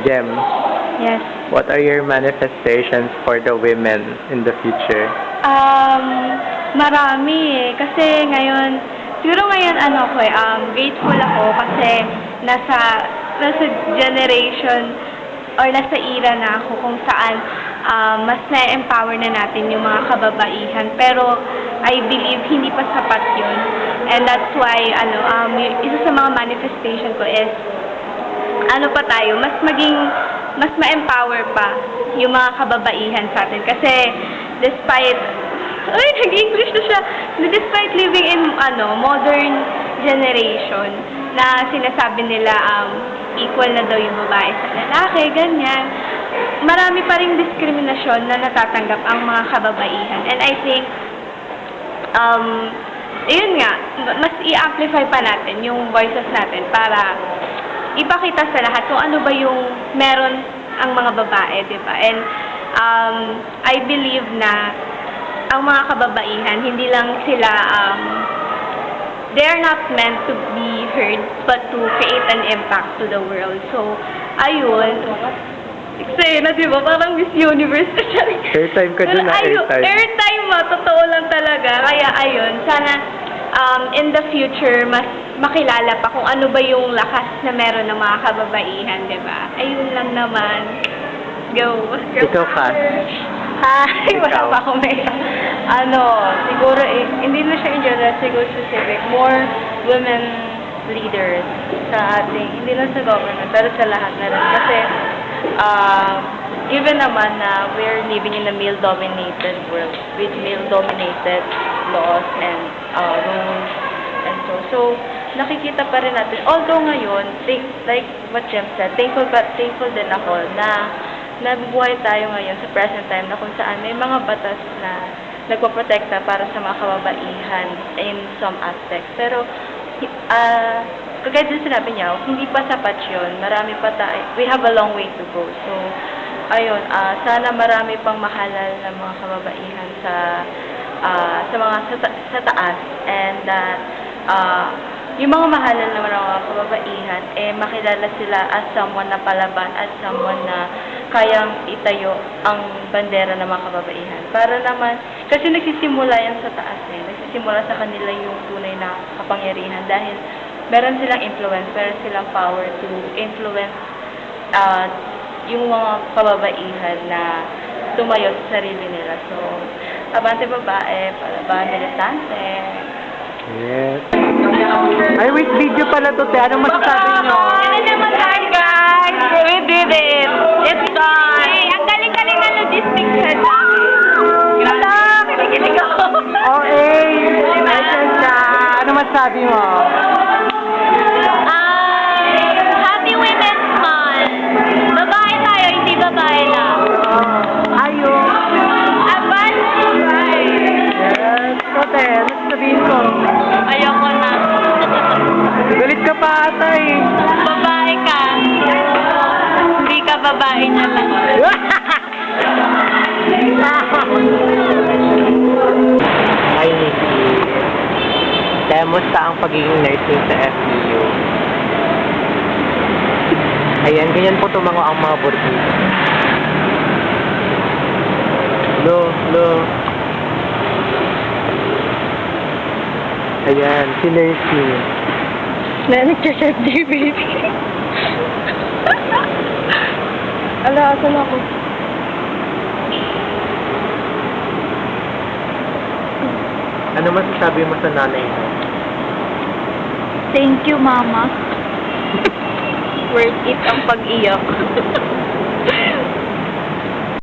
Jem, Yes. what are your manifestations for the women in the future? Marami eh. Kasi ngayon, siguro ngayon grateful ako kasi nasa generation or nasa era na ako kung saan mas na-empower na natin yung mga kababaihan. Pero I believe hindi pa sapat yun. And that's why, isa sa mga manifestation ko is mas ma-empower pa yung mga kababaihan sa atin. Kasi, nag-English na siya. Despite living in, modern generation, na sinasabi nila, equal na daw yung babae sa lalaki, ganyan. Marami pa ring diskriminasyon na natatanggap ang mga kababaihan. And I think, yun nga, mas i-amplify pa natin yung voices natin para ipakita sa lahat kung ano ba yung meron ang mga babae, di ba? And I believe na ang mga kababaihan, hindi lang sila, they are not meant to be heard, but to create an impact to the world. So, ayun. Kasi na, di ba? Parang Miss Universe na siya. Airtime ka dun, airtime. Airtime mo, totoo lang talaga. Kaya ayun, sana in the future, mas makilala pa kung ano ba yung lakas na meron ng mga kababaihan, di ba? Ayun lang naman. Go. Ikaw ka. Hi, wala pa akong may... siguro, hindi na siya in general, siguro specific. More women leaders sa ating, hindi lang sa government, pero sa lahat na rin. Kasi, given naman na we're living in a male-dominated world with male-dominated laws and rules and so nakikita pa rin natin, although ngayon, like what Jem said, thankful din ako na nabubuhay tayo ngayon sa present time na kung saan may mga batas na nagpaprotekta para sa mga kababaihan in some aspects. Pero, kagaya din sinabi niya, hindi pa sapat yun. Marami pa tayo. We have a long way to go. So, ayun, sana marami pang mahalal na mga kababaihan sa taas. And that, yung mga mahalal na mga kababaihan, makilala sila as someone na palaban, as someone na kayang itayo ang bandera ng mga kababaihan. Para naman, kasi nagsisimula yan sa taas nagsisimula sa kanila yung tunay na kapangyarihan dahil meron silang influence, meron silang power to influence yung mga kababaihan na tumayo sa sarili nila. So, abante babae, palaban, militante. Yes. Ay, wait, video pala to, te. Anong masasabi nyo? Ano naman tayo, guys? We did it. It's done. Hey, ang galing-galing na logistics head namin. Wala, kinikilig ako. Ano masasabi mo? Happy Women's Month. Babae tayo, hindi babae lang. Ayun. Yes. So, te, ano sabihin ko? Ayoko na. Galit ka pa ata eh. Babae ka. Hindi ka babae niya lang. Hi, Nikki. Kamusta ang pagiging nursing sa FEU? Ayan, ganyan po tumango ang mga burgis. Lo. Ayan, si nursing. Nag-chef day, baby. Ala, asan ako? Ano masasabi mo sa nanay mo? Thank you, Mama. Worth it ang pag-iyak.